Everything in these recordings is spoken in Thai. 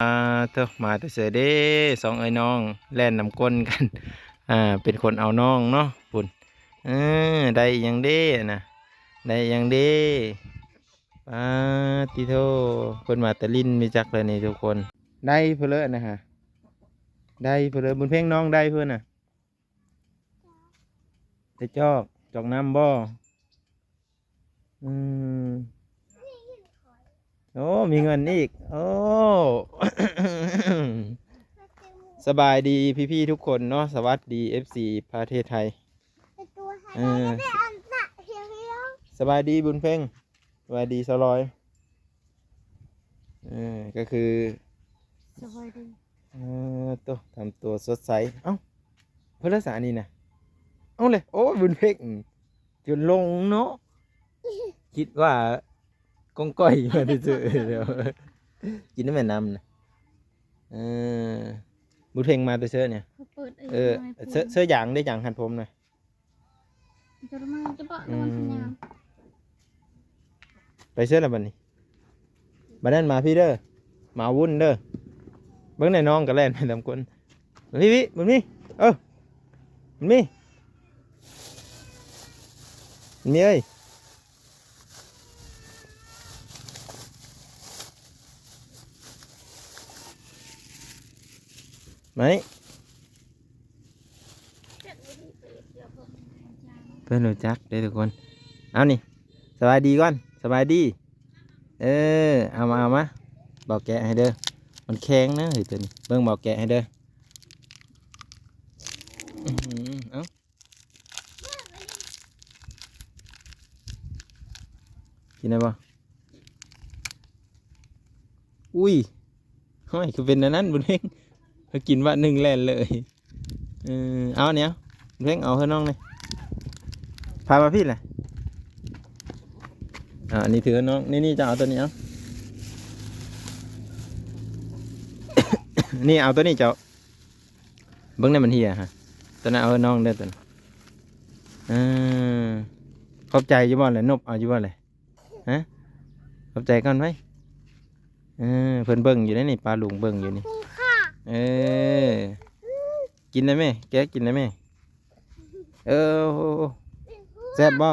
เถอะมาแต่เสือเด้สองไอ้น้องแล่นนำก้นกันเป็นคนเอาน้องเนาะปุ่นได้อยังเด้นะได้อยังเด้ปาติโทเพิ่นมาแต่ลิ้นมีจักเลยนี่ทุกคนได้เพื่อเลอะนะฮะได้เพื่อเลอะบุญเพ่งน้องได้เพื่อนน่ะได้จอกน้ำบ่อืมโอ้มีเงินอีกโอ้ สบายดีพี่ๆทุกคนเนาะสวัสดี FC ประเทศไทยเออสบายดีบุญเพ่งสบายดีสลอยก็คือสบายดีตัวทำตัวสดใสเอ้าเพื่อนรักษานี่นะเอาเลยโอ้บุญเพ่งจนลงเนาะคิดว่ากงก้อยมาได้เจอเดี๋ยวกินน้ำแม่น้ำนะเออบุญเพ่งมาแต่เสื้อเนี่ยเสื้ออย่างได้อย่างหันผมหน่อยจะมาจะบอกนอนสัญญาไปเสื้ออะไรบ้านี้บ้านนั้นมาพี่เด้อมาวุ่นเด้อเบิ้งในน้องกับแล่นไปทำคนพี่มันมีมันมีเอ้ยไหมเพื่อนรู้จักได้ทุกคนเอานี่สบายดีก่อนสบายดีเอามาบอกแกะให้เด้อมันแข็งนะเฮ้ยตัวนี้เบิ้งบอกแกะให้เด้อเอากินได้ปะอุ้ยห้อยคือเป็นอันนั้นบุญเพ่งเขากินว่าหนึ่งแล่นเลยเอาเนี้ยบุญเพ่งเอาเฮ้น้องเลยพามาพี่เลยอันนี้ถือน้องนี่จะเอาตัวนี้เอา นี่เอาตัวนี้เจ้าเบิ้งในมันเฮียฮะตัวนั้นเอาน้องเด้อตัวนั้นขอบใจอยู่บ่เลยนบเอาอยู่บ่เลยฮะขอบใจก่อนไว้เพิ่นเบิ้งอยู่นี่ปลาลุงเบิ้งอยู่นี่กินได้ไหมแกกินได้ไหมแซ่บบ่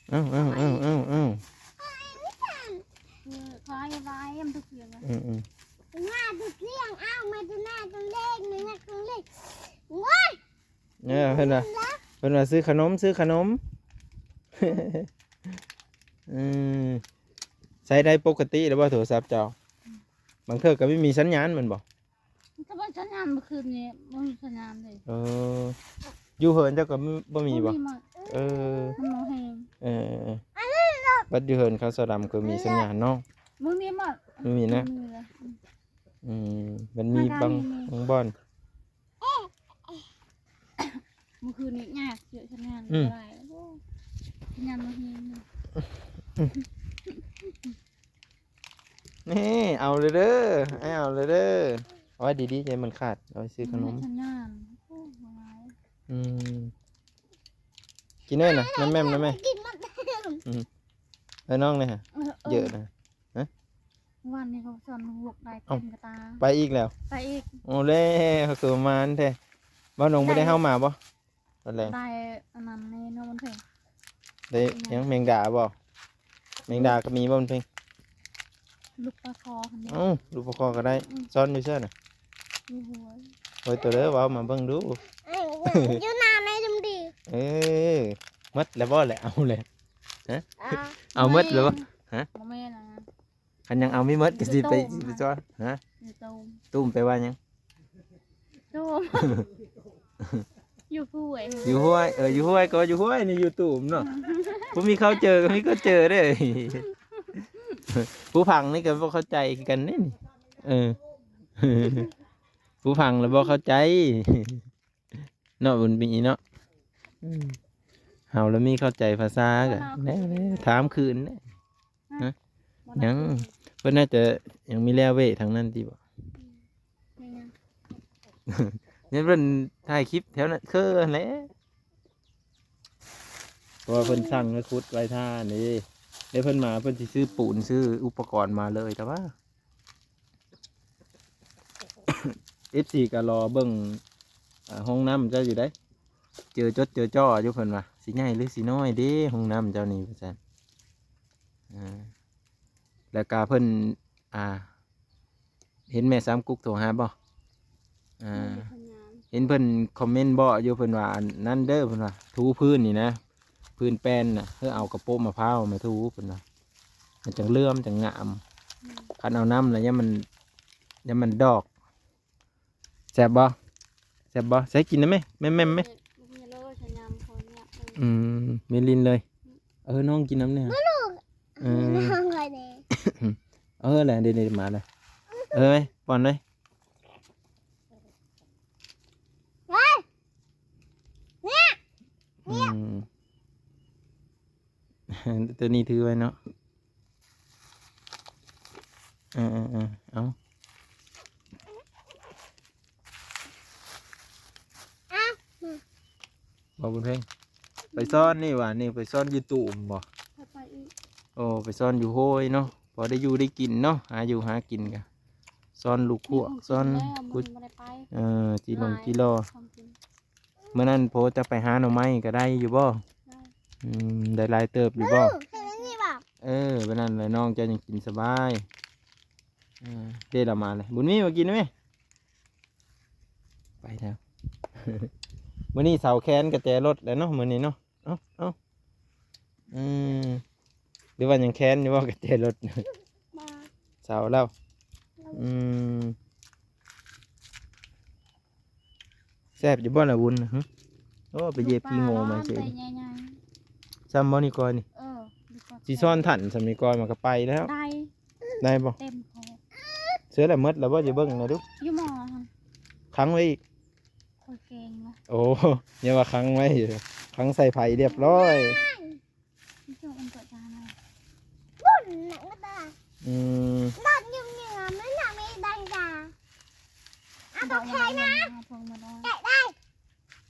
เอ้าคล้ายไว้ยังทุกอย่างหน้าตุเลี้ยงอ้าวมาดูหน้าตัวเล็กหนึ่งนะตัวเล็กว้ายเพิ่นว่าซื้อขนมใช้ได้ปกติหรือว่าโทรศัพท์เจ้าบางเทื่อก็ไม่มีสัญญาณมันบอกถ้าว่าสัญญาณเมื่อคืนนี้ไม่มีสัญญาณเลยอยู่เหินเจ้าก็บ่มีบ่มันโมเฮงบัดอยู่เหินเขาสะดำก็มีสัญญาณเนาะมึงมีหมดไม่มีนะมันมีบางบ่อนเมื่อคืนนี้ยากเยอะสัญญาณอะไรสัญญาณโมเฮงนี่เอาเลยเด้อเอาเลยเด้อเอาไว้ดีๆใจมันขาดเอาไปซื้อขนมกินได้นะน้ำแม่น้ำแม่น้องเลยฮะเยอะนะวันนี้เขาสอนหกได้เต็มกระตาไปอีกแล้วไปอีกโอ้เล่เขาคือมาแท้บ้านนงไม่ได้เข้ามาบ่ตอนแรกได้อันนั้นในน้องมันเพ่งได้ยังแมงดาบ่แมงดาก็มีบ่มันเพ่งลูกปลาคอลูกปลาคอก็ได้ซ้อนอยู่เช่นน่ะโอ้ยตัวเด้อว่ามาเบิ่งดูอยู่นานในดมดีมัดแล้วบ่แหละเอาเลยฮะเอามัดแล้วบ่ฮะคันยังเอาไม่มัดก็สิไปซ้อนฮะตุ้มไปว่ายังตุ้มอยู่ห้วยอยู่ห้วยอยู่ห้วยก็อยู่ห้วยนี่อยู่ตุ่มเนาะผมมีเขาเจอก็มีก็เจอได้ผู้พังนี่ก็บ่เข้าใจกันนี่ผู้พังแล้วบ่เข้าใจเนาะบุญปีเนาะเฮาแล้วมีเข้าใจภาษากันแน่ถามคืนนะยังเพิ่นน่าจะยังมีแล้วเว้ทางนั้นที่บ่เนี่ยเพิ่นถ่ายคลิปแถวนั้นคือแหละ เพราะว่าเพิ่นสั่งให้ขุดไว้ท่านี่เดี๋ยวเพิ่นมาเพิ่นสิซื้อปูนซื้ออุปกรณ์มาเลยแต่ว่า FC ก็รอเบิ่งห้องน้ำเจ้าอยู่ได้เจอจดเจอจ้ออยู่เพิ่นว่าสิใหญ่หรือสิน้อยเด้ห้องน้ำเจ้านี่ว่าซั่นแล้วก็เพิ่นเห็นแม่สามกุ๊กโทรหาบ่เห็นเพิ่นคอมเมนต์บ่อยู่เพิ่นว่าอันนั่นเด้อเพิ่นว่าถูพื้นนี่นะพื้นแป้นน่ะเพื่อเอากระโปรงมะพร้าวมาถูเพิ่นว่ามันจังเลื่อมจังงามคันเอาน้ำแล้วยังมันดอกแซ่บบ่แซ่บบ่ใส่กินได้ไหมแม่ไหมเมลินเลยน้องกินน้ำเนี่ยน้องเลยเนี่ยแหละเดี๋ยวมาเลยไหมป้อนเลยตัวนี้ถือไว้เนาะเอาบอกบุญเพ่งไปซ่อนนี่ว่ะนี่ไปซ่อนอยู่ตุ่มบ่โอ้ไปซ่อนอยู่โห้ยเนาะพอได้อยู่ได้กินเนาะหาอยู่หากินกันซ่อนลูกขั่วซ่อนกุดจีรอเมื่อนั้นโพจะไปหาหน่อไม้ก็ได้อยู่บ่ได้ลายเติบอยู่บ่วันนั้นเลยน้องจะยังกินสบายเดี๋ยวเรามาเลยบุญมีมากินไหมไปแล้วมื่อนี้เสาแคนกระแจรถแล้วเนาะมื่อนี้เนาะเอาหรือว่ายังแคนอยู่ว่ากระแจรถเสาแล้วแซ่บอยู่บ่ละบุญโอ้ไปเย็บพี่โง่มาเฉยซ้ำบ่นี่ก้อยนี่สีซ้อนถันสามีก้อยมันก็ไปแล้วได้บ่เต็มคอ เสือแหละมดแล้วบ่จะเบิ่งนะดูอยู่หมอค้างไว้อีกคอยเก่งวะโอ้เนี่ยว่าค้างไว้ค้างใส่ไผ่เรียบร้อยบุญหนังก็ตาดอกยุ่งเหยิงไม่หนักไม่ดังจ้าตกแค่นะแกะได้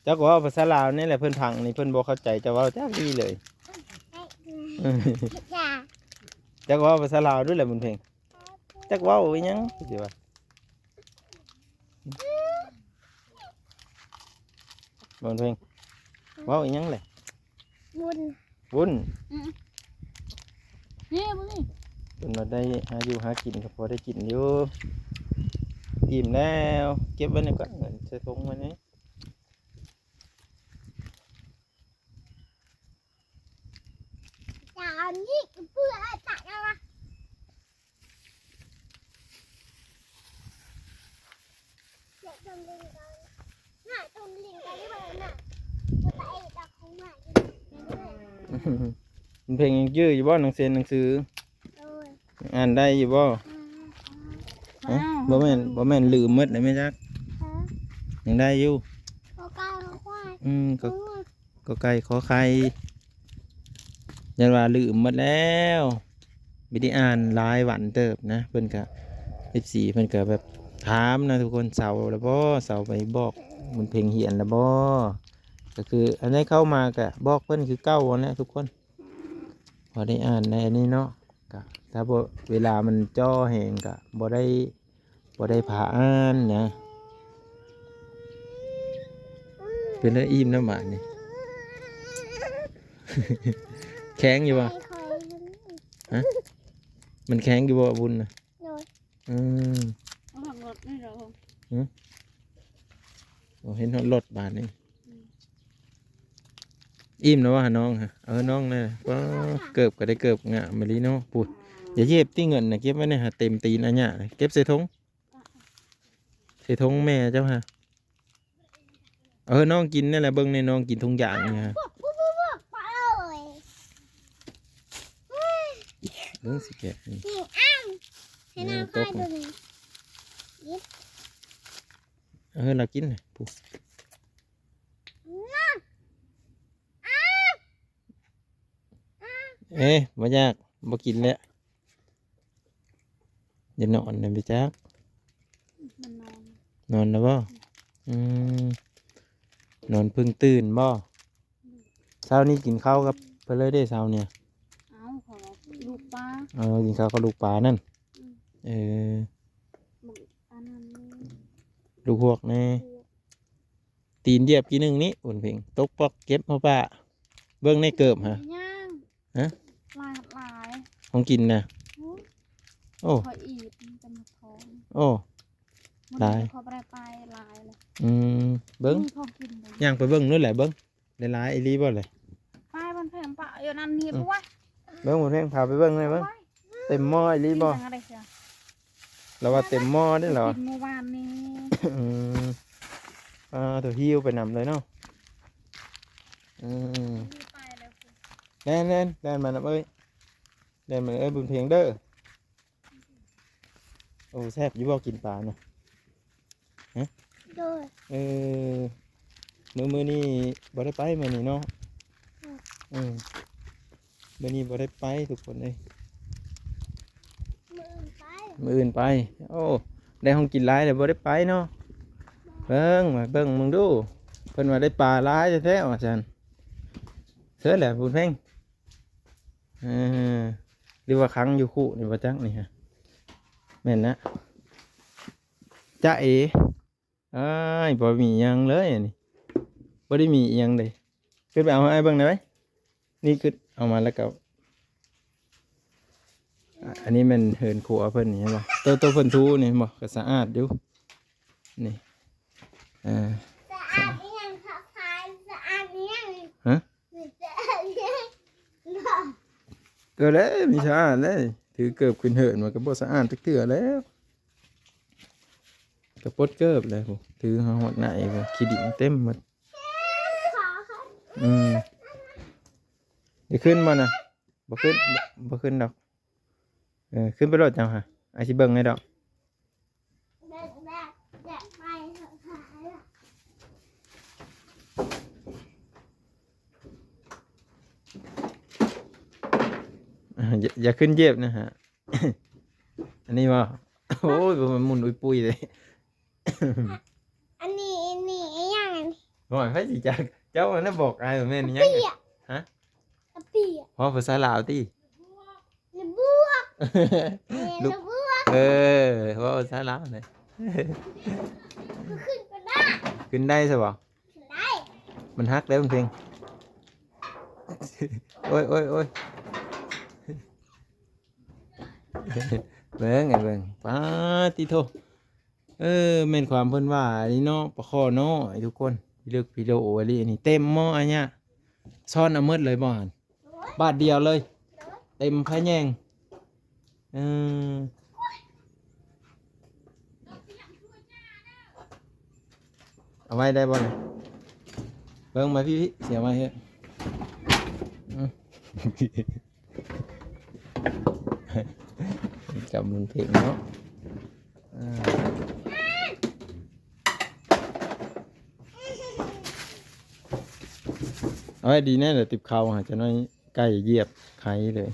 เจ้าก็ว่าภาษาลาวนี่แหละเพิ่นพังนี่เพิ่นบ่เข้าใจจะว่าจ้าดีเลยเจ้าก็ว่าภาษาลาวด้วยแหละบุญเพ่งเจ้าก็ว่าอีหยังสิว่าบุญเพ่งว่าอีหยังแหละบุญนี่บุญนี่บุญมาได้หาอยู่หากินก็พอได้กินอยู่อิ่มแล้วเก็บไว้ในก่อนเงินใส่ถุงไว้นี่นี่เพื่อตัดอะไรเด็กตรงลิงกันน่ะตรงลิงกันที่บ้านน่ะตัวตาเอกตาคงใหม่เพลงยังยื้ออยู่บ่หนังเสียนหนังสืออ่านได้อยู่บ่บ่แม่นลืมหมดเลยไหมจักยังได้อยู่ก็ไก่ขอควายก็ไก่ขอไข่ยันว่าลืมหมดแล้วไม่ได้อ่านหลายวันเติบนะเพิ่นก็14เพิ่นก็แบบถามนะทุกคนเสาแล้วบ่เสาไปบอกมันเพลงเหียนแล้วบ่ก็คืออันนี้เข้ามาก็บอกเพิ่นคือเก้าวันแล้วทุกคนพอได้อ่านในอันนี้เนาะก็ถ้าบ่เวลามันจ่อแหงก็บ่ได้ผ่าอ่านนะเป็นแล้วอิ่มน้ำหมานี่ แข็งอยู่ป่ะฮะมันแข็งอยู่บ่บุญนะเห็นรถบาทนี่อิ่มแล้วว่ะน้องฮะน้องเลยก็เกิบก็ได้เกิบงะมาลีเนาะปุ๊อย่าเย็บที่เงินนะเก็บไว้เนี่ยฮะเต็มตีนอันเนี้ยเก็บใส่ถุงแม่เจ้าฮะน้องกินนี่แหละเบิ้งในน้องกินทุกอย่างเนี่ยเบิ้งสิแกะนี่ให้น้ำค่ายตัวนี้เรากินเลยปุ๊บ่ยากบ่กินแล้วอย่านอนนะพี่จักนอนแล้วบ่นอนเพิ่งตื่นบ่เช้านี้กินข้าวกับ เพิ่นเลยได้เช้าเนี่ย เอาขอลูกปลา กินข้าวกับลูกปลานั่นเออ อันนั้น ลูกพวกแน่ตีนเหยียบกี่หนึงนี้อุ่นเพ่งตกปอกเก็บมาป้าเบิ่งในเกิบฮะ ย่าง ฮะ ลายลาย ของกินน่ะโอ้ พออีดจะมาท้อง โอ้ ลาย เขาไปลายเลย เบิ่ง พอกินเลย ย่างไปเบิ่งนู่นแหละเบิ่งได้หลายอีหลีบ่เลย ไปมันแพงปะอยู่นั่นนี่ปะวะ เบิ่งหมดเพ่งพาไปเบิ่งเลยเบิ่งเต็มหม้ออีหลีบ่ กินจังอะไรเสีย เราว่าเต็มหม้อได้เหรอ กินเมื่อวานนี้ ตัวหิวไปนำเลยเนาะไปเลยคุณ แน่นมาน้ำเอ้ยแน่นมาเอ้ยบุญเพียงเด้อโอ้แซ่บอยู่บ่กินปลาเนาะ โดย มื้อนี่บ่ได้ไปมื้อนี้เนาะมื้อนี้บ่ได้ไปทุกคนเลย มือไป มื้ออื่นไปโอ้ได้ห้องกินหลายแต่บ่ได้ไปเนาะเบิ่งมึงดูเพิ่นว่าได้ปลาหลายแท้ๆว่าซั่นเสือแหละบุญเพ่งหรือว่าครั้งอยู่คู่นี่บ่จักนี่ฮะแม่นนะจ๊ะเอ๋อ้ายบ่มีหยังเลยอันนี้บ่ได้มีอิหยังเลยขึ้นไปเอาให้เบิ่งได้ไหมนี่คือเอามาแล้วก็อันนี้มันเหินขัวเพิ่นนี่เห็นบ่ตัวเพิ่นทูนี่บ่ก็สะอาดอยู่นี่ สะอาดนี่ยังค่ะพายสะอาดนี่ยัง ฮะ สะอาดนี่ยัง ก็แล้วมีสะอาดเลยถือเกิบขึ้นเหินมันก็บ่สะอาดจักเทื่อแล้วก็ปลดเกิบเลยผมถือหอดไหนบ่ขี้ดินเต็มหมด ขอค่ะ จะขึ้นมาน่ะบ่ขึ้นดอกขึ้นไปรถจังฮะอาสิเบิ่งให้ดอก แบบไปเถอะค่ะ อย่าขึ้นเหยียบนะฮะ อันนี้ว่า โอ้ยมันหมุนอุยปุยเลย อันนี้ยัง บ่อยไผสิจักเจ้าอันนั้นบอกอะไรแม่นยัง ฮะ เปีย พอภาษาลาวติ ระบวก ลูก ระบวก ว่าภาษาลาวเลย ขึ้นก็ได้ ขึ้นได้ใช่บ่ ขึ้นได้ มันฮักแล้วมันเพียง โอ้ย เบิ่งไงเบิ่งป้าติโทแม่นความเพิ่นว่านี่เนาะปะคอเนาะไอ้ทุกคนพี่ลึกพี่โลโออันนี้นี่เต็มหม้ออันเนี้ยซ่อนเอาหมดเลยบ่หั่นบาทเดียวเลย เต็มพะแยงเอาไว้ได้บ่เนี่ยเบิ่งมาพี่เสียมาเฮ้ยจับมือเพลงเนาะเอาไว้ดีแน่เลยติบเขาหาจะน้อยใกล้เหยียบไข่เลย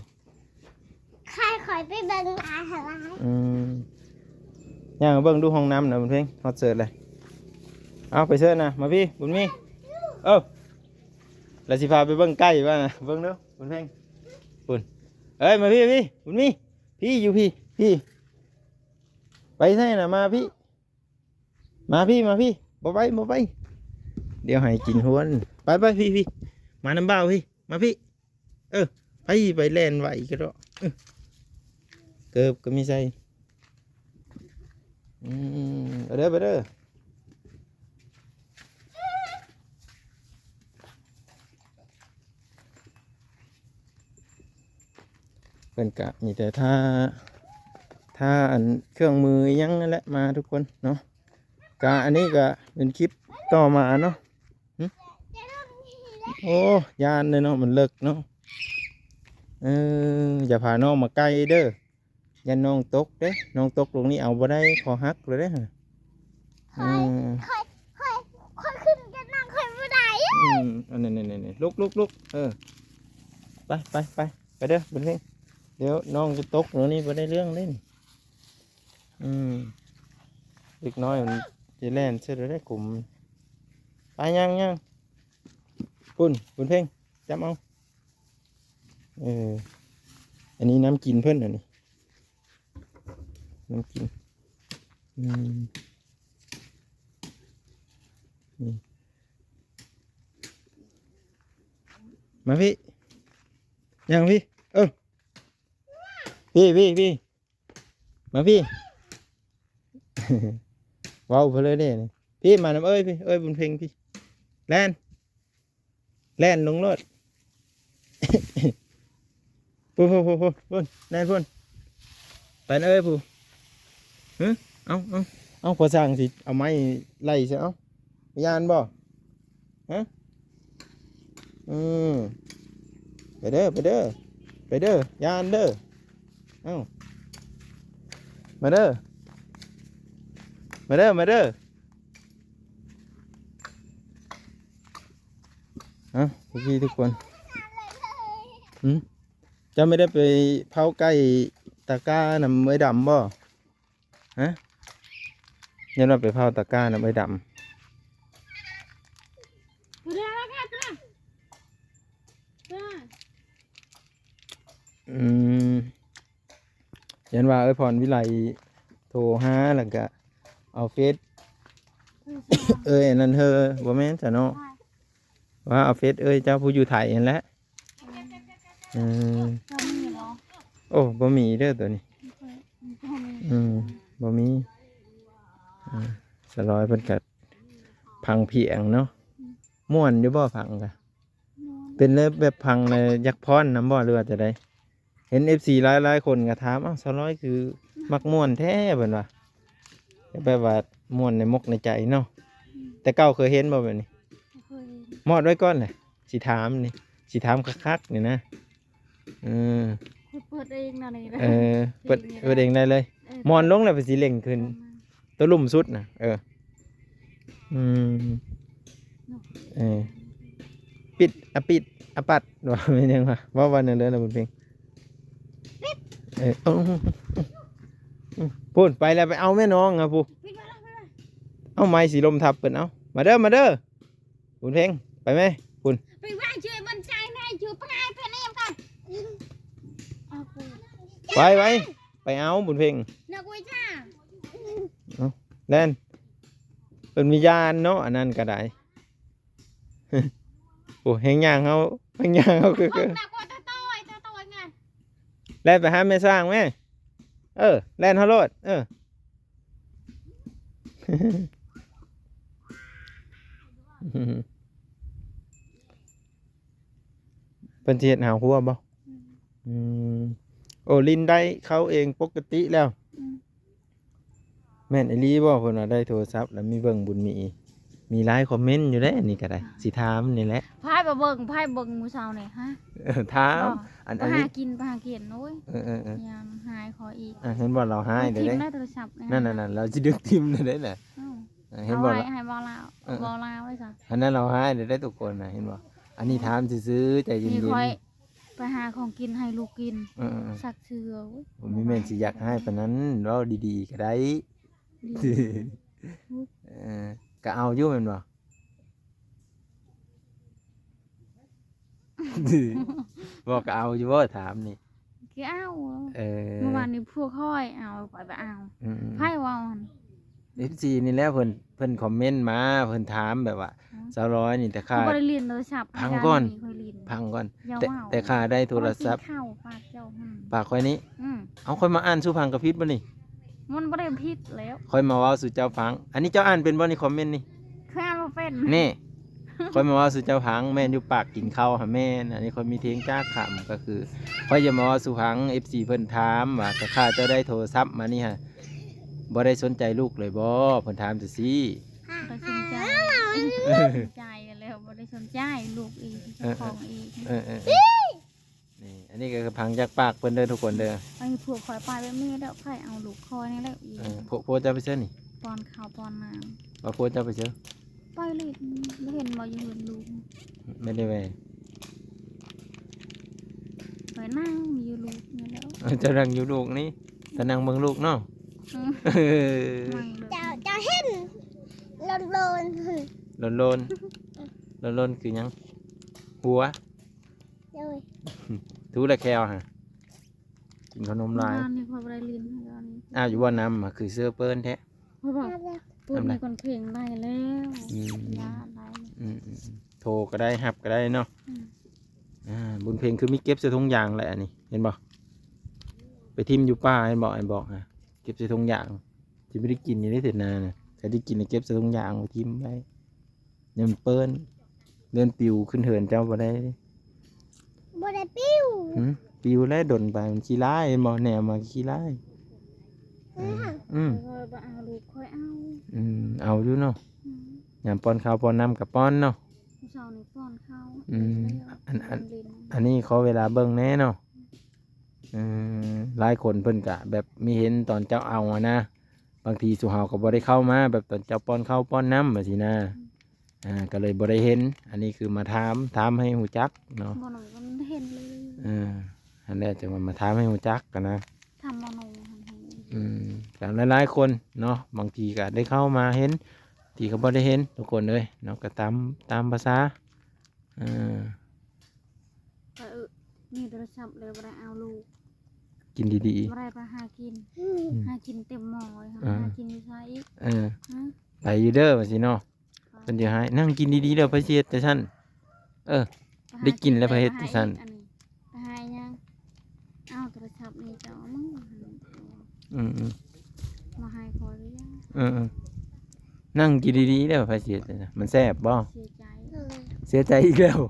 ใครคอยไปเบิ่งตาเหรอ ย่างเบิ่งดูห้องน้ำนะบุญเพ่งฮอตเสิร์ตเลยเอาไปเสิร์ตนะมาพี่บุญมีแล้วสิพาไปเบิ่งใกล้บ้างนะเบิ่งดูบุญเพ่งบุญเอ้ยมาพี่บุญมีพี่อยู่พี่ไปใช่น่ะมาพี่บ่ไปเดี๋ยวให้กินหัวนไปพี่มาน้ำเบ้าพี่มาพี่ไปแล่นไหวก็ได้เกิบก็มีใส่ไปเด้อเป็นกะมีแต่ถ้าอันเครื่องมือยังนั่นแหละมาทุกคนเนาะกะอันนี้ก็เป็นคลิปต่อมาเนาะโอ้ยานเลยเนาะมันเลิกเนาะอย่าพาน้องมาใกล้เด้อยันน้องตกเด้น้องตกตรงนี้เอาบ่ได้ขอฮักเลยเด้ฮะค่อยขึ้นกันนั่งค่อยไม่ได้ อันนี้ลุกไปเด้อเป็นเรื่องเดี๋ยวน้องจะตกตรงนี้บ่ได้เรื่องเล่นเล็กน้อยมันจะแล่นเสียได้กลุ่มไปยังปุ่นเพ่งจับเอา อันนี้น้ำกินเพิ่นอันนี้น้ำกินนี่มาพี่ยังพี่พี่มาพี่ ว้าวไปเลยเด้นี่พี่มาน้ำพี่บุญเพ็งพี่แล่นลงรถ พูแล่นไปนะผู้เอาพอสั่งสิเอาไม้ไล่ซะเอายานบ่ฮะไปเด้อยานเด้อเอามาเด้อพี่ทุกคนจะไม่ได้ไปเผาใกล้ตะกร้าน้ำไม้ดำบ่ฮะยันว่าไปเผาตะกร้าน้ำไม้ดำยันว่าพรวิไลโทรหาแล้วก็เอาเฟซนั่นเธอบ่แม่นจ้ะเนาะว่าเอาเฟซเจ้าผู้อยู่ไทยนั่นแหละโอ้บ่มีเด้อตัวนี้บ่มีสลอยเพิ่นก็พังเพียงเนาะม่วนอยู่บ่พังกะเป็นเลยแบบพังเลยยักษ์พรน้ำบ่เรือจะได้เห็น FC หลายคนก็ถามสลอยคือมักม่วนแท้เพิ่นว่าแบบว่าม่วนในมกในใจเนาะแต่เก่าเคยเห็นบ่แบบนี้มอดไว้ก่อนเลยสิถามคักๆนี่นะเปิดเองนะนี่เปิดเองได้เลยมอนลงแล้วไปสิเล่งขึ้นตัวลุ่มสุดนะปิดปัดว่าเป็นยังไงว่าวันนั้นเลยนะบุญเพ็งพูดไปแล้วไปเอาแม่น้องปูเอาไม้สีลมทับเปิดเอามาเด้อบุญเพ็งไปไหมคุณไปว่างช่วยบนใจนายช่วยพายเพนเองก่อนไปเอาบุญเพ็งนักวิชาเล่นเป็นวิญญาณเนาะอันนั้นก็ได้โอ้แหงย่างเขาคือแล่นไปหาแม่สร้างไหมแล่นเขาโลดเป็นเทียนหาหัวบ่โอ้ลินได้เขาเองปกติแล้วแม่นไอรีบ่เพิ่นว่าได้โทรศัพท์แล้วมีเบิ่งบุญมีไลน์คอมเมนต์อยู่ได้อันนี้ก็ได้สิถามนี่แหละพายบ่เบิ่งมื้อเช้านี่ฮะถามอันนี้ไปหากินโอ้ยยังหายขออีกเห็นบ่เราหายได้ได้โทรศัพท์นั่นเราสิดึกทิมได้น่ะเห็นบ่ให้บ่ลาวไว้ซะอันนั้นเราหายได้ทุกคนน่ะเห็นบ่อันนี้ถามซื่อๆใจเย็นๆไปหาของกินให้ลูกกินสักเชื่อผมมีแม่นสิอยากให้ปานนั้นเราดีๆก็ได้ก็เอาอยู่แม่นบ่บอกก็เอาอยู่บ่ถามนี่ก็เอาเมื่อวานนี้พวกค่อยเอาไปเอาไผว่าFC นี่แหละเพิ่นคอมเมนต์มาเพิ่นถามแบบว่า200นี่แต่ค่าบ่ได้เรียนโทรศัพท์พังก่อนแต่ค่าได้โทรศัพท์ปากค่อยนี้เอาค่อยมาอ่านสู่พังกับพิษบ่นี่มันบ่ได้ผิดแล้วค่อยมาเว้าสู่เจ้าฟังอันนี้เจ้าอ่านเป็นบ่ในคอมเมนต์นี่ค่อยบ่เป็นนี่ค่อยมาเว้าสู่เจ้าฟังแม่นอยู่ปากกินข้าวหาแม่นอันนี้ค่อยมีเทงจ้าขำก็คือค่อยจะมาเว้าสู่ฟัง FC เพิ่นถามว่าแต่ค่าเจ้าได้โทรศัพท์มานี่ฮะบ่ได้สนใจลูกเลยบ่เพิ่นถามจังซี่บ่สนใจแล้วบ่ได้สนใจลูกอีกของอีกนี่อันนี้ก็คือพังจากปากเพิ่นเด้อทุกคนเด้อไอ้พวกคอยไปแบบนี้แล้วใครเอาลูกคอยนี่แหละอีกพวกจะไปเชื่อนี่ปอนข้าวปอนน้ำว่าพวกจะไปเชื่อไปเลยไม่เห็นบ่อยู่เห็นลูกไม่ได้ไปนั่งอยู่ลูกนี่แล้วจะนั่งอยู่ลูกนี่จะนั่งเบิ่งลูกเนาะจะเห็นโลนคือยังหัว ทูละแควฮะกินขนมลาย บ้านนี่พอบ่ได้ลิ้นให้ตอนนี้ อ้าวอยู่ว่าน้ำอะคือเสื้อเปิ้นแท้ เพราะว่าพูดมีคนเพลงได้แล้ว อืม ยาได้ โทรก็ได้หับก็ได้เนาะ อืม บุญเพลงคือมีเก็บใส่ถุงยางแหละอันนี้เห็นบ่ไปทิมอยู่ป้าเห็นบ่ไอ้บอกฮะเก็บใส่ถุงยางที่ไม่ได้กินนี่ได้เสร็จนาน่ะแต่ที่กินนี่เก็บใส่ถุงยางไว้ทิมไว้ยังมันเปิ้นเลื่อนปิวขึ้นเหินเจ้าบ่ได้ บ่ได้ปิ้ว หืมปิวแล้วดนไปมันขี้ร้ายเห็นบ่แนวมาขี้ร้ายอืม แล้วก็บ่เอาลูกค่อยเอา เอาอยู่เนาะ อืม ยามป้อนข้าวป้อนน้ำกับป้อนเนาะ ผู้สาวนี่ป้อนข้าว อืม แล้วลิ้น อันนี้ขอเวลาเบิ่งแน่เนาะหลายคนเพิ่นกะแบบมีเห็นตอนเจ้าเอาอะนะบางทีสุเฮาก็บ่ได้เข้ามาแบบตอนเจ้าป้อนข้าวป้อนน้ำแบบสินะก็เลยบ่ได้เห็น อันนี้คือมาถามให้หูจักเนาะ บ่หนูก็มันเห็นเลย อันนี้จึงมาถามให้หูจักกันนะ ทำบ่หนูทำให้ แต่หลายๆคนเนาะบางทีก็ได้เข้ามาเห็นทีก็บ่ได้เห็นทุกคนเลยเนาะก็ตามภาษา ก็มีโทรศัพท์เลยบ่ได้เอาลูก กินดี บ่ได้ไปหากินหากินเต็มหม้อเลยค่ะหากินอยู่ไสอีก ๆฮะ ไปอยู่เด้อว่าสิเนาะเพิ่นสิให้นั่งกินดีๆเด้อพระเสียแต่ซั่น ได้กินแล้วไปเฮ็ดจังซั่น ไปหายังเอาโทรศัพท์นี่เจ้ามึง อืม มาให้พอหรือยัง นั่งกินดีๆเด้อพระเสียแต่ซั่นมันแซ่บบ่ เสียใจ เสียใจอีกแล้ว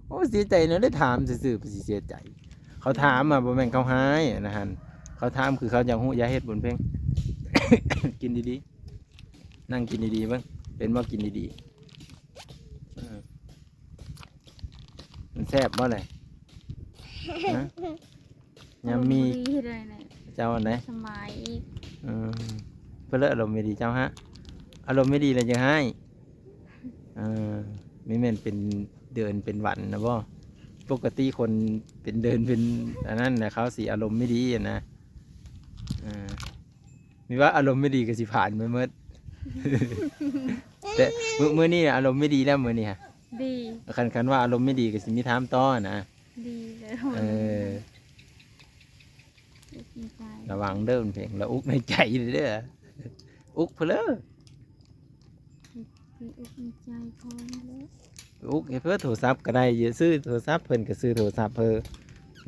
โอ้เสียใจเนาะได้ถามซื่อๆไปสิเสียใจ เขาถามบ่แม่นเขาหายนะฮั่นเขาถามคือเขาอยากฮู้อยากเฮ็ดบุญเพ่ง กินดีๆนั่งกินดีๆเบิ่งเป็นบ่กินดีๆมันแซ่บบ่เลยฮะยังมี ดีเลยเนี่ย เจ้าอันไหน สมัยอีก เพื่อเลิกอารมณ์ไม่ดีเจ้าฮะอารมณ์ไม่ดีเลยจะให้ไม่แม่นเป็นเดินเป็นหวันนะบ่ปกติคนเป็นเดินเป็นอันนั้นนะเขาสีอารมณ์ไม่ดีอะนะมีว่าอารมณ์ไม่ดีก็สิผ่านไปเมื่อ แต่มื้อนี้อารมณ์ไม่ดีแล้วมื้อนี้ฮะ ดี คันว่าอารมณ์ไม่ดีก็สิมีถามต่อนะ ดีเลย ดีใจ ระวังเด้อเพลงละอุกในใจเด้ออุกเพลอ ดีอกดีใจพอแล้ว อุกเพื่อโทรศัพท์ก็ได้อย่าซื้อโทรศัพท์เพิ่นก็ซื้อโทรศัพท์เพิ่น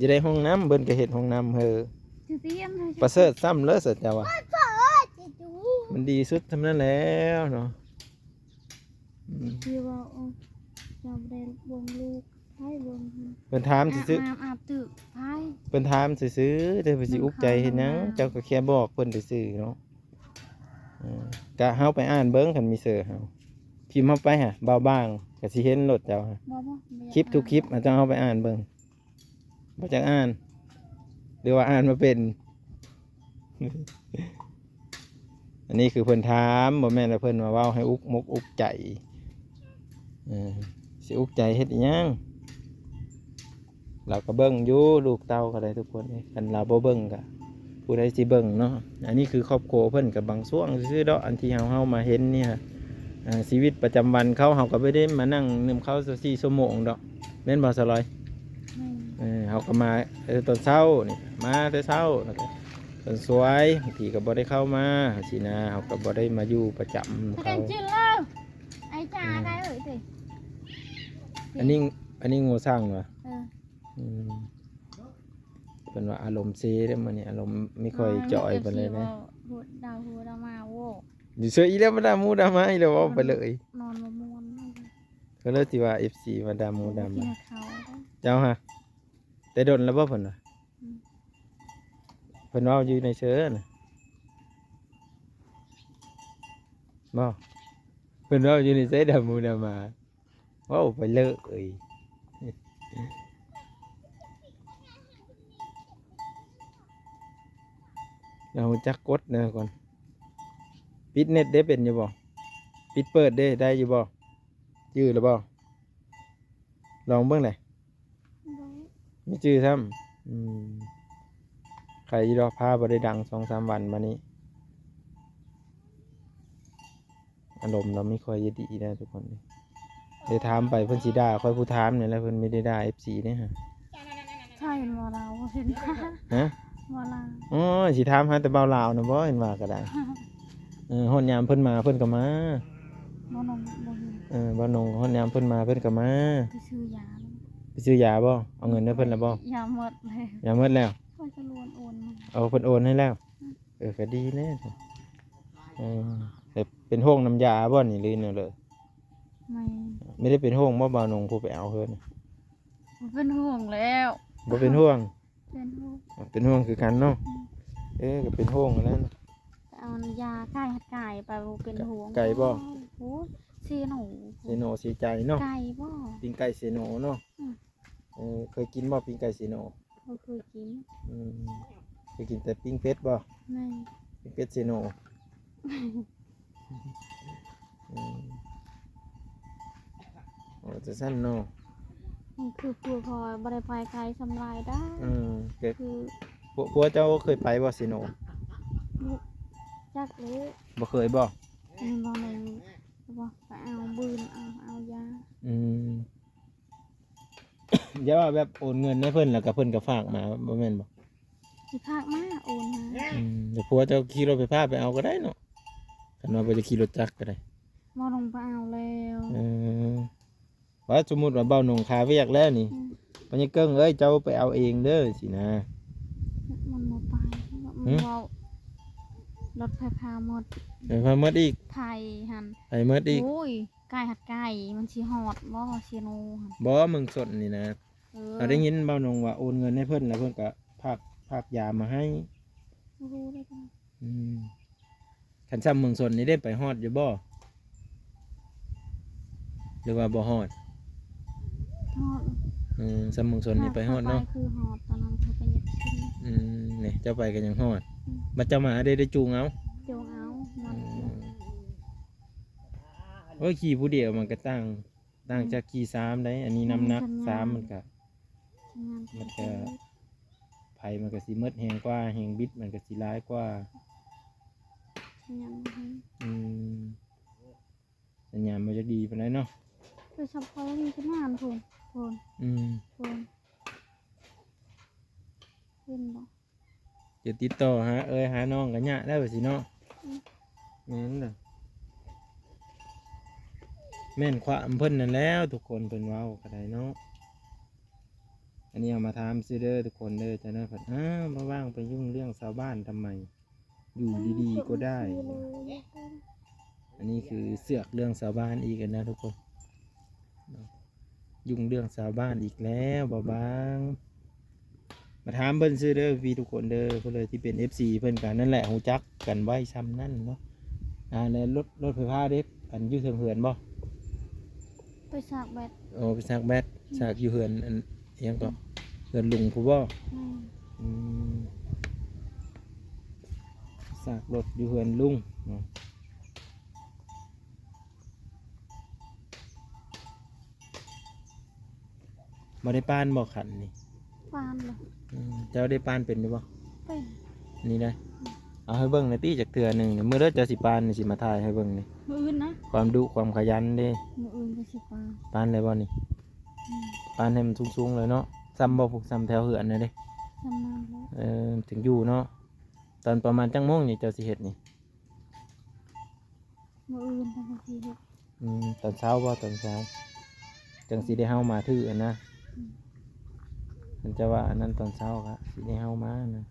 จะได้ห้องน้ำเพิ่นก็เฮ็ดห้องน้ำเพิ่น จะเตรียมเลย ประเสริฐซ้ำเลิศเสร็จจ้าวะ จิจู มันดีสุดทำนั้นแล้วเนาะ ที่ว่าจะได้วงลูกให้วง เพิ่นถามซื้อ อาบตึกให้ เพิ่นถามซื้อๆแต่เพิ่นสิอุกใจเฮ็ดหยังเจ้าก็แค่บอกเพิ่นซื่อๆเนาะกะเฮาไปอ่านเบิ่งคันมีเสือเฮาพิมพ์เฮาไปฮะเบาบางก็สิเห็นรถเจ้าฮะ บ่ คลิปทุกคลิปอาจจะเอาไปอ่านเบิ่งบ่จักอ่านหรือว่าอ่านมาเป็น อันนี้คือเพิ่นถามบ่แม่นว่าเพิ่นมาเว้าให้อุกมกอุกใจสิอุกใจเฮ็ดอีหยังเราก็เบิ่งอยู่ลูกเต้าก็ได้ทุกคนคันเราบ่เบิ่งก็ผู้ใดสิเบิ่งเนาะอันนี้คือครอบครัวเพิ่นก็บางช่วงซื่อๆดอกอันที่เฮามาเห็นนี่ฮะชีวิตประจำวันเขาก็บ่ได้มานั่งนำเขา4ชั่วโมงดอกแม่นบ่สลอยเขาก็มาตอนเช้านี่มาแต่เช้าแล้วก็ตอนสวยบางทีก็บ่ได้เข้ามาสินะเขาก็บ่ได้มาอยู่ประจำ กั เขา นจิ้นแล้วไอ้จ่าได้เลยสิ อันนี้งูสร้างเหรอ ม เป็นว่าอารมณ์เสียได้อมื้อนี้อารมณ์ไม่ค่อยจ่อยไปเลยนะ หัวดาวมาโว้ อยู่เฉยอีแล้วมาดามูดามาอีแล้วเว้าไปเลย นอนมาม่วน ก็เลยที่ว่า FC มาดามูดา กิ มาน เขา เจ้าฮะแต่ดนแล้วบ่เพิ่นว่าเพิ่นเว้าอยู่ในเชิญน่ะบ่เพิ่นเว้าอยู่ในเสดามูดามาเว้าไปเลยเราจักกดนะก่อนปิดเน็ตได้เป็นอยู่บ่ปิดเปิดได้อยู่บ่ยื้อแล้วบ่ลองเบิ่งเลยไม่จื้อซ้ำใครรอผ้าบ่ได้ดัง2-3 วันมานี้อารมณ์เราไม่ค่อยดีนะทุกคนได้ถามไปเพิ่นสิด่าค่อยผู้ถามนี่แหละเพิ่นไม่ได้ด่า FC เนี่ยฮะ ใช่ เห็นบ่เราบ่เห็นว่า ฮะ บ่เรา อ๋อสิถามหาแต่เบาลาวนะบ่เห็นว่าก็ได้ฮอดยามเพิ่นมาเพิ่นก็มา บ่นมบ่เห็น บ่นงฮอดยามเพิ่นมาเพิ่นก็มา ไปซื้อยา ไปซื้อยาบ่เอาเงินให้เพิ่นแล้วบ่ ยาหมดเลย ยาหมดแล้ว ก็จะลวนโอนมา เอาเพิ่นโอนให้แล้วก็ดีแน่แต่เป็นห้องน้ำยาบ่นี่หรือแนวเลย ไม่ ไม่ได้เป็นห้องบ่บ่าวนงผู้ไปเอาเพิ่น เป็นห่วงแล้ว บ่เป็นห้อง เป็นห่วง เป็นห้องคือกันเนาะก็เป็นห้องแล้วนะ เอายาไก่หัดไก่ไปบ่เป็นห่วง ไก่บ่ โอ้เสียหนู เซโนสีใจเนาะ ไก่บ่ ปิ้งไก่เซโนเนาะเคยกินบ่ปิ้งไก่เซโน บ่เคยกิน เคยกินแต่ปิ้งเป็ดบ่ ไม่ ปิ้งเป็ดเซโนโอ้จะสั้นเนาะ มันคือผัวพอยบ่ได้ไปไกลสำลายได้ เกิด คือ พวกเจ้าเคยไปบ่เซโน ลูกจักเลย บ่เคยบ่ อันนี้บ่ได้บ่ไปเอาบืนเอายา อย่าว่าแบบโอนเงินให้เพิ่นแล้วก็เพิ่นก็ฝากมาบ่แม่นบ่ สิพากมาโอนมา เดี๋ยวผัวเจ้าขี่รถไฟฟ้าไปเอาก็ได้เนาะคันว่าบ่จะขี่รถจักรก็ได้ บ่ลงไปเอาแล้ว ว่าสมมุติว่าเบ้าหนงคาเวียกแล้วนี่ ปัญญาเกิ้งเอ้ยเจ้าไปเอาเองเด้อสินะ มันบ่ไปมันเว้ารถไฟฟ้าหมด ไปพาเมดอีก ไทยหั่น ไปเมดอีก โอ้ยไก่หัดไก่มันสิฮอดบ่เสียโนหั่น บ่เมืองสดนี่นะเราได้ยินเบ้าหนงว่าโอนเงินให้เพิ่นแล้วเพิ่นก็พากยามาให้ รู้ได้จัง คันซ้ำเมืองสดนี่ได้ไปฮอดอยู่บ่หรือว่าบ่ฮอด ฮอด ซ้ำเมืองสดนี่ไปฮอดเนาะ คือฮอดตอนนั้นเขาไปเย็บชิ้น นี่เจ้าไปกันยังฮอดบัดเจ้ามาได้จูงเอา เจียวเอามัน โอ้ยขี่ผู้เดียวมันก็ต่างจากขี่3ได้อันนี้น้ำหนัก3มันก็ มันก็ ไผมันก็สิหมดแฮงกว่าแฮงบิดมันก็สิร้ายกว่าสัญญาณมันจะดีปานใดเนาะ คือเฉพาะมีขนาดพุ่นพุ่นขึ้นบ่ จะติดต่อหาน้องกันยะได้บ่สิเนาะแม่นน่ะแม่นความเพิ่นนั่นแล้วทุกคนเพิ่นเว้าก็ได้เนาะอันนี้เอามาถามซิเด้อทุกคนเด้อจะได้เพิ่นมาว่างไปยุ่งเรื่องชาวบ้านทำไม อยู่ดีๆก็ได้ อันนี้คือเสือกเรื่องชาวบ้านอีกนะทุกคนยุ่งเรื่องชาวบ้านอีกแล้วบ่บางมาถามเพิ่นซื้อเด้อพี่ทุกคนเด้อเพิ่นเลยที่เป็น FC เพิ่นกันนั่นแหละฮู้จักกันไว้ซ้ำนั่นเนาะแล้วรถไฟฟ้าเด็กอันอยู่เทิงเหือนบ่ ไปสากแบต โอ้ไปซักแบตซักอยู่เหือนอันอิหยังก็เหือนลุงผู้บ่ซักรถอยู่เหือนลุงเนาะบ่ได้ปานบ่ขันนี่ ปานเลย เจ้าได้ปานเป็นหรือบ่ เป็น นี่นะเอาให้เบิ่งในอยตี้จากเทื่อหนึงเมื่อเด้อเจ้าสิปานนี่สิมาถ่ายให้เบิ่งนี่ มืออื่นนะ ความดุความขยันเด้ มืออื่นก็สิปาน ปานเลยบ่นี่ปานให้มันสูงๆเลยเนาะซ้ำบ่พวกซ้ำแถวเหือนน่ะเด้ ทำนานแล้ว ถึงอยู่เนาะตอนประมาณจังโมงนี่เจ้าสิเฮ็ดนี่ มืออื่นทำทีเฮ็ด ตอนเช้าบ่ตอนเช้าจังสิได้เฮามาถืออันนะมันจะว่าอันนั้นตอนเช้าครับสิได้เฮามานะ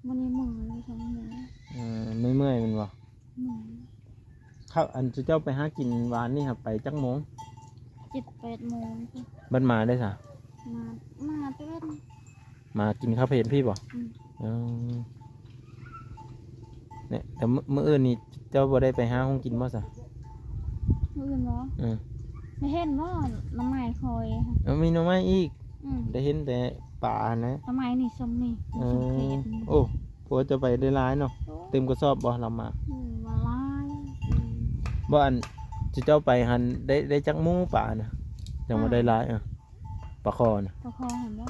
มันนี่มือเลยสองมือ เมื่อยๆมันบ่ มือ ข้าวอันเจ้าไปหากินหวานนี่ครับไปจักโมง 7-8 โมง บัดมาได้ซะ มาเต้น มากินข้าวเพลนพี่บ่ เออเนี่ยแต่มื้ออื่นนี่เจ้าบ่ได้ไปหาห้องกินบ่ซะ มืออื่นเหรอไม่เห็นว่าน้ำไม้คอยค่ะ มีหน่อไม้อีก อืม ได้เห็นแต่ป่านะ น้ำไม้นี่ส้มนี่ เอ ส้มเข อ ต โอ้ผัวจะไปได้หลายเนาะเต็มกระสอบบ่เรามา มาลาย บ่อันสิเจ้าไปหันได้จักหมูป่านะจังบ่ได้หลายปลาคอนะ ตะคอเห็นบ่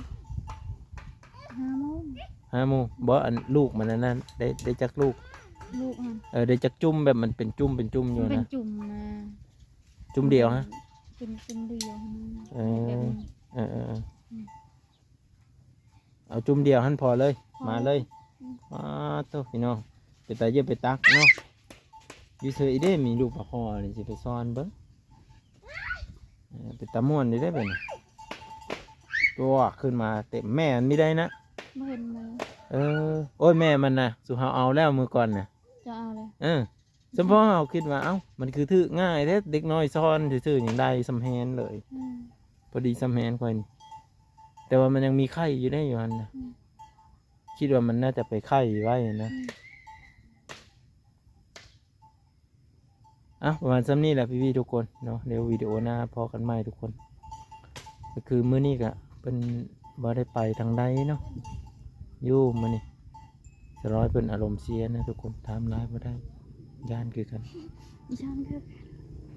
5 โมง 5หมูบ่อันลูกมันอันนั้นได้จักลูก ลูกหัน ได้จักจุ่มแบบมันเป็นจุ่มอยู่ เป็น นะ จุ่มนะ จุ่มเดียวฮะ เป็นจุ่มเดียว เออ แบบนี้ เออ เอาจุ่มเดียวหันพอเลย พอ มาเลยโตพี่น้องไปตาเย็บไปตักเนาะอยู่เฉยเด้มีลูกปลาคอนี่สิไปซ่อนเบิ่งไปตะม่วนนี่ได้เป็นตัวขึ้นมาเต็มแม่มันไม่ได้นะ บ่เห็นเลย โอ้ยแม่มันนะสุเฮาเอาแล้วมือก่อนน่ะ จะเอาเลย สมพอเราคิดว่าเอ้ามันคือถือง่ายแท้เด็กน้อยซ่อนซื่อๆอย่างได้สำแฮนเลย อืม พอดีสำแฮนค่อยนี่แต่ว่ามันยังมีไข่อยู่ได้อยู่หันนะคิดว่ามันน่าจะไปไข่ไว้นะประมาณซ้ำนี้แหละพี่ๆทุกคนเนาะเดี๋ยววิดีโอหน้าพอกันใหม่ทุกคน ก็คือมื้อนี้ก็เป็นบ่ได้ไปทางใดเนาะอยู่มื้อนี้สร้อยเป็นอารมณ์เสียนะทุกคนทำร้ายบ่ได้ย่านคือกัน อีช่างคือ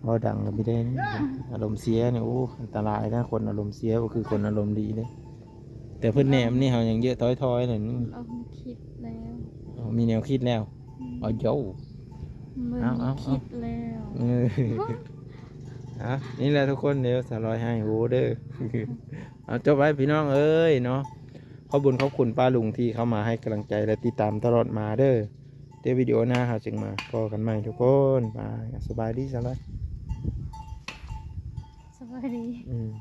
บ่ดังก็ไม่ได้นะอารมณ์เสียเนี่ยโอ้อันตรายนะคนอารมณ์เสียก็คือคนอารมณ์ดีเลยแต่เพิ่นแหนมนี่เฮายังเยอะถอยๆนั่น เอามาคิดแล้ว มีแนวคิดแล้วเอาโย มึง เอา คิดแล้ว เออนี่แหละทุกคนเดี๋ยวสร้อยให้โหเด้อ เอาจบไว้พี่น้องเอ้ยเนาะขอบคุญขอบคุณป้าลุงที่เข้ามาให้กำลังใจและติดตามตลอดมาเด้อเดี๋ยววิดีโอหน้าเราจึงมาพอกันใหม่ทุกคนบายสบายดีสบาย สวัสดี อืม